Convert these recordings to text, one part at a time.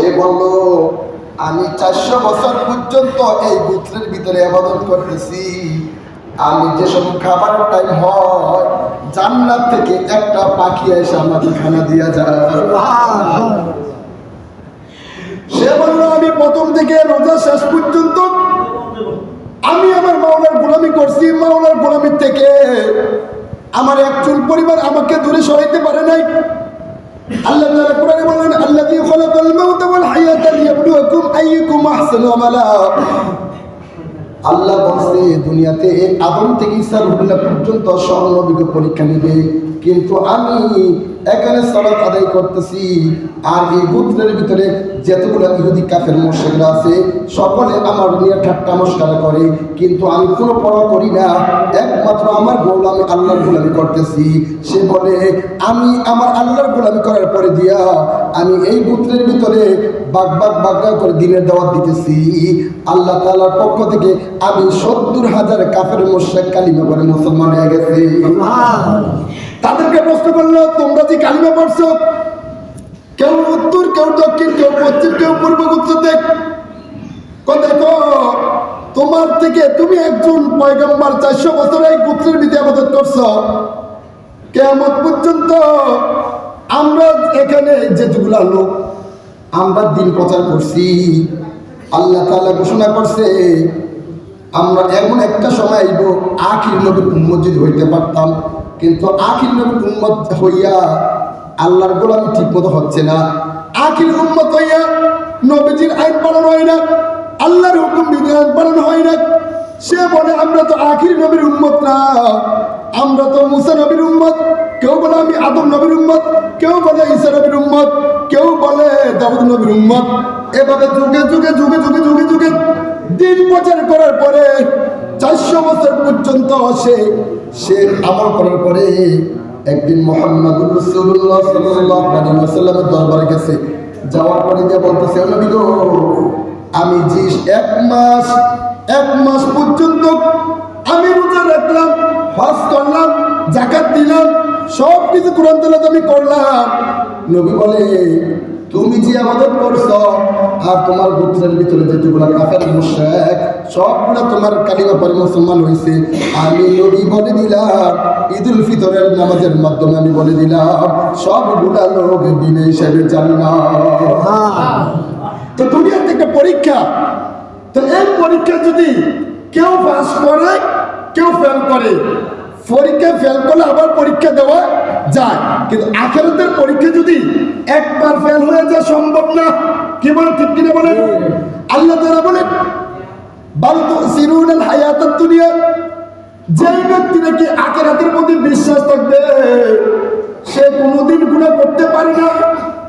সে বলল, আমি 400 বছর পর্যন্ত এই গোত্রের ভিতরে ইবাদত করতেছি, আমি যেসব খাবারের টাইম হয় জান্নাত থেকে একটা পাখি এসে আমাকে খানা দিয়া যায়। সে বলল, আমি প্রথম থেকে রোজা শেষ পর্যন্ত আমি আমার মাওলার গোলামি করছি, মাওলার গোলামির থেকে আমার এক চুল পরিবার আমাকে দূরে সরাইতে পারে নাই। আল্লাহ তাআলা কোরআনে বলেন, আল্লাযী খালাকাল মাউতা ওয়াল হায়াতা লিয়াবলুয়াকুম আইয়ুকুম আহসানু আমালা। আল্লাহ বলছে দুনিয়াতে আদম থেকে ঈসা রুহুল্লাহ পর্যন্ত সব নবীকে পরীক্ষা নেবে, কিন্তু আমি এখানে সালাত আদায় করতেছি। আর এই গোত্রের ভিতরে যতগুলো ইহুদি কাফের মুশরিকরা আছে সকলে আমার নিয়ে ঠাট্টা মশকরা করে, কিন্তু আমি কোনো পরোয়া করি না, একমাত্র আমার গোলামি আল্লাহর গোলামি করতেছি। সে বলে, আমি আমার আল্লাহর গোলামি করার পরে দিয়া আমি এই গোত্রের ভিতরে বাগ করে দিনের দাওয়াত দিতেছি। আল্লাহ তাআলার পক্ষ থেকে আমি 70,000 কাফের মুশরিক কালিমা পড়ে মুসলমান হয়ে গেছে। তাদেরকে প্রশ্ন করলো, তোমরা যে কালিমা পড়ছো, কেউ উত্তর, কেউ দক্ষিণ, কেউ পশ্চিম, কেউ পূর্ব গোত্র থেকে, দেখো তোমার থেকে তুমি একজন পয়গম্বর 400 বছর এই গোত্রের ভিতরে ইবাদত করছো, কিয়ামত পর্যন্ত আমরা এখানে যেগুলা লোক আমরা দিন প্রচার করছি, আল্লাহ তাআলা ঘোষণা করছে আমরা এমন একটা সময় আইব আখির নবীর উম্মত যদি হইতে পারতাম, কিন্তু আখির নবীর উম্মত হইয়া আল্লাহর গোলামি ঠিক মতো হচ্ছে না, আখির উম্মত হইয়া নবীজির আইন পালন হয় না, আল্লাহর হুকুম বিধান পালন হয় না। সে বলে আমরা তো আখির নবীর উম্মত না, আমরা তো মুসা নবীর উম্মত। কেউ বলে আমি আদম নবীর উম্মত, কেউ বলে ঈসা নবীর উম্মত, কেউ বলে দাউদ নবীর উম্মত। এভাবে যুগে যুগে যুগে যুগে যুগে যুগে দিন প্রচার করার পরে 400 বছর পর্যন্ত সে আমল করার পরে একদিন মুহাম্মদুর রাসূলুল্লাহ সাল্লাল্লাহু আলাইহি ওয়াসাল্লামের দরবারে গেছে। যাওয়ার পরে যে বলতেছে, নবী গো, আমি যে এক মাস পর্যন্ত আমি রোজা রাখলাম, হজ করলাম, যাকাত দিলাম, সব কিছু কোরআন তেলাওয়াত আমি করলাম। নবী বলে, তুমি যে ইবাদত করছো আর তোমার গোত্রের ভিতরে যেগুলো কাফের মুশরিক সবগুলো তোমার কালিমা পড়ে মুসলমান হয়েছে, আমি নবী বলে দিলাম, ঈদুল ফিতরের নামাজের মাধ্যমে আমি বলে দিলাম সবগুলা লোক বিনা হিসাবে জান্নাত। তো দুনিয়াতে একটা পরীক্ষা, তো এই পরীক্ষা যদি কেউ পাস করে কেউ ফেল করে, পরীক্ষা ফেল করলে আবার পরীক্ষা দেওয়া যায়, কিন্তু আখিরাতের পরীক্ষা যদি একবার ফেল হয়ে যায় সম্ভব না। কি বলে, ঠিক কিনা বলেন? আল্লাহ তাআলা বলেন, বাল তুসিরুনাল হায়াতাদ দুনিয়া, যে ব্যক্তি নাকি আখিরাতের প্রতি বিশ্বাস থাকবে সে কোনোদিন গুনাহ করতে পারে না,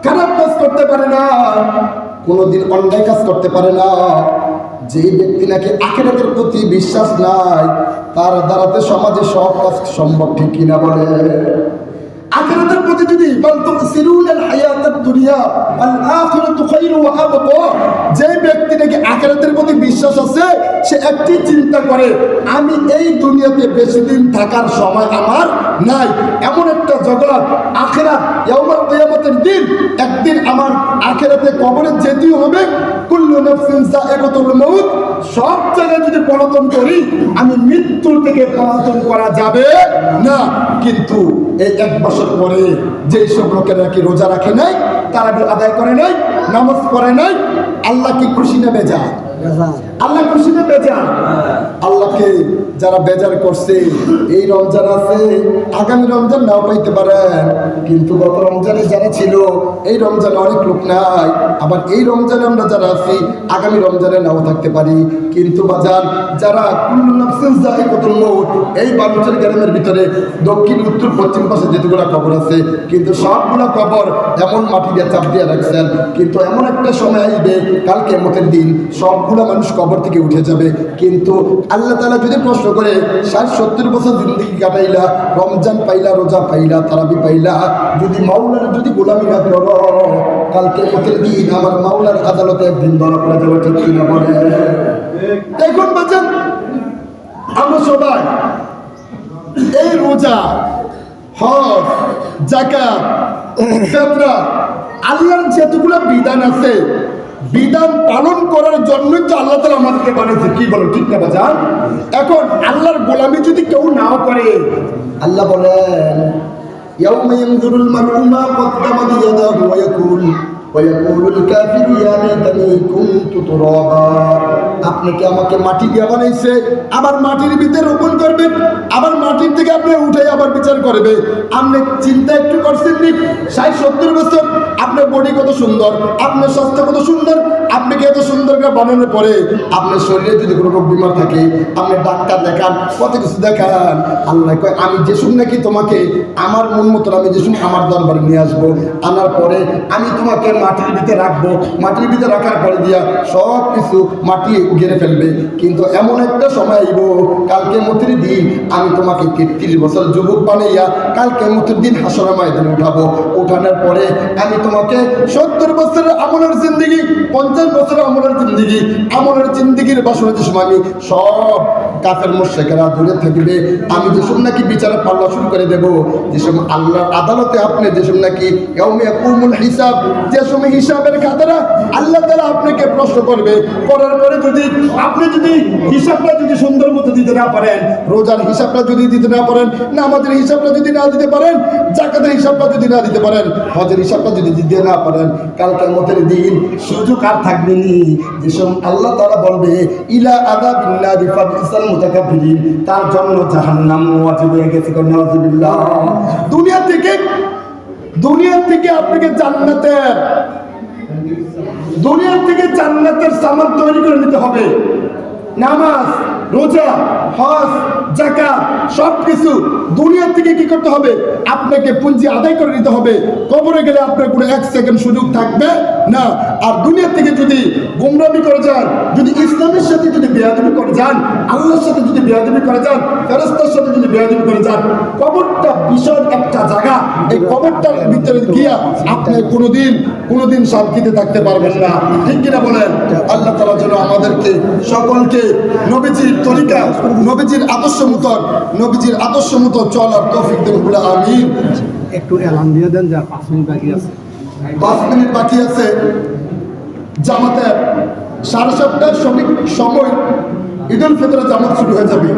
খারাপ কাজ করতে পারে না, কোনোদিন অন্যায় কাজ করতে পারে না। যে ব্যক্তি নাকি আখিরাতের প্রতি বিশ্বাস নাই তার দ্বারাতে সমাজে সব কাজ সম্ভব, ঠিক কিনা বলে? আখিরাতের প্রতি যদি সিরুনাল হায়াতাদ দুনিয়া আল আখিরাতু খায়রু ওয়া আবকা, যে ব্যক্তি নাকি আখিরাতের প্রতি বিশ্বাস আছে সে একটি চিন্তা করে, আমি এই দুনিয়াতে বেশি দিন থাকার সময় আমার নাই, এমন একটা জগৎ আখিরাত, ইয়াউমুল কিয়ামতের দিন, একদিন আমার আখিরাতে কবরে যেতেই হবে। কুল্লু নাফসিন যায়িকাতুল মাউত, সব জায়গায় যদি পলাতন করি আমি মৃত্যুর থেকে পলাতন করা যাবে না। কিন্তু এই 1 বছর পরে যে সব লোকেরা নাকি রোজা রাখে নাই, তারাবি আদায় করে নাই, নামাজ পড়ে নাই, আল্লাহ কি খুশি না বেজার? আল্লাহ খুশি না বেজার? আল্লাহকে যারা বেজার করছে, এই রমজান আছে, আগামী রমজান নাও পাইতে পারেন, কিন্তু গত রমজানে যারা ছিল এই রমজানে অনেক লোক নাই, আবার এই রমজানে আমরা যারা আছি আগামী রমজানে নাও থাকতে পারি। কিন্তু বাজার যারা কুল্লু নাফসিন যায়িকাতুল মাউত, এই বালুচের গ্রামের ভিতরে দক্ষিণ উত্তর পশ্চিম পাশে যেগুলো কবর আছে, কিন্তু সবগুলো কবর এমন মাটি দিয়ে চাপ দিয়ে রাখছেন, কিন্তু এমন একটা সময় আসবে কাল কিয়ামতের দিন সবগুলো মানুষ কবর থেকে উঠে যাবে। কিন্তু আল্লাহ তাআলা যদি প্রশ্ন করে 60-70 বছর জিন্দেগি কাটাইলা, রমজান পাইলা, রোজা পাইলা, তারাবি পাইলা, যদি মাওলার যদি গোলামি না করো, কাল কিয়ামতের দিন আমার মাওলার আদালতে একদিন ধরা পড়ে যাবে, ঠিক কিনা বলে? এখন বাজান আমরা সবাই এই রোজা, হজ, যাকাত, ফিতরা আল্লাহর যতগুলো বিধান আছে, বিধান পালন করার জন্যই তো আল্লাহ তাআলা আমাদেরকে বানিয়েছে। কি বলো, ঠিক না বাজার? এখন আল্লাহর গোলামি যদি কেউ নাও করে, আল্লাহ বলেন ইয়াউমা ইয়ানজুরুল মার'উ মা কদ্দামাত ইয়াদাহু ওয়া ইয়াকুলুল কাফিরু ইয়া লাইতানি কুনতু তুরাবা। আপনি কি আমাকে মাটি দিয়ে বানাইছে, আবার মাটির ভিতরে রোপণ করবেন, আবার মাটির থেকে আপনি উঠে আবার বিচার করবে। আপনি চিন্তা একটু করছেন নি 60-70 বছর আপনার বডি কত সুন্দর, আপনার স্বাস্থ্য কত সুন্দর, আপনাকে এত সুন্দর করে বানানোর পরে আপনার শরীরে যদি কোনো রোগ বিমার থাকে, আপনি ডাক্তার দেখান, কত কিছু দেখান, আল্লাহ কয় আমি যে শুন নাকি তোমাকে আমার মন মতো আমি যে শুন আমার দরবারে নিয়ে আসবো, আনার পরে আমি তোমাকে মাটির ভিতরে রাখবো, মাটির ভিতরে রাখার পরে দিয়া সব কিছু মাটি ঘিরে ফেলবে। কিন্তু এমন একটা সময় আইব, কালকে মতের দিন আমি তোমাকে 33 বছর যুবক বানাইয়া কালকে মতের দিন হাসরের ময়দানে উঠাবো। উঠানোর পরে আমি তোমাকে 70 বছরের আমলের জিন্দেগি, 50 বছরের আমলের জিন্দেগি, আমলের জিন্দেগির বাসনা যে সময় আমি সব কাফের মুশরিকরা দূরে থাকবে, আমি যে সময় নাকি বিচারে পাল্লা শুরু করে দেবো, যে সময় আল্লাহর আদালতে আপনি যে সময় নাকি ইয়াউমা ইয়াকুমুল হিসাব, যে সময় হিসাবের খাতাটা আল্লাহ তাআলা আপনাকে প্রশ্ন করবে, করার পরে যদি আপনি যদি হিসাবটা যদি সুন্দর মতো দিতে না পারেন, রোজার হিসাবটা যদি দিতে না পারেন, নামাজের হিসাবটা যদি না দিতে পারেন, যাকাতের হিসাবটা যদি না দিতে পারেন, হজের হিসাবটা যদি দিতে না পারেন, কাল কিয়ামতের দিন সুযোগ আর থাকবে না। যেসব আল্লাহ তাআলা বলবে ইলা আযাবিন নারি ফাবিসাল মুতাকাব্বিরিন, তার জন্য জাহান্নাম ওয়াজিব হয়ে গেছে। নাউযুবিল্লাহ। দুনিয়া থেকে আপনাকে জান্নাতের সামান তৈরি করে নিতে হবে। নামাজ, রোজা, হজ, যাকাত সবকিছু দুনিয়া থেকে কি করতে হবে? আপনাকে পুঁজি আদায় করে নিতে হবে। কবরে গেলে আপনার কোনো 1 সেকেন্ড সুযোগ থাকবে না। আর দুনিয়া থেকে যদি গোমরামি করে যান, যদি ইসলামের সাথে যদি বেয়াদবি করে যান, আল্লাহর সাথে যদি বেয়াদবি করে যান, ফেরেশতার সাথে যদি বেয়াদবি করে যান, কবরটা বিশাল একটা জায়গা। এই কবরটার ভিতরে গিয়া আপনি কোনোদিন শান্তিতে থাকতে পারবেন না। ঠিক কিনা বলেন? আল্লাহ তাআলা যেন আমাদেরকে সকলকে নবীজির তরিকা, নবীজির আদর্শ মতো চলার তৌফিক দেন। আমিন। একটু এলান দিয়ে দেন, যা 5 মিনিট বাকি আছে। 5 মিনিট বাকি আছে। জামাতের 7:30টার সঠিক সময় ঈদুল ফিতরের জামাত শুরু হয়ে যাবে।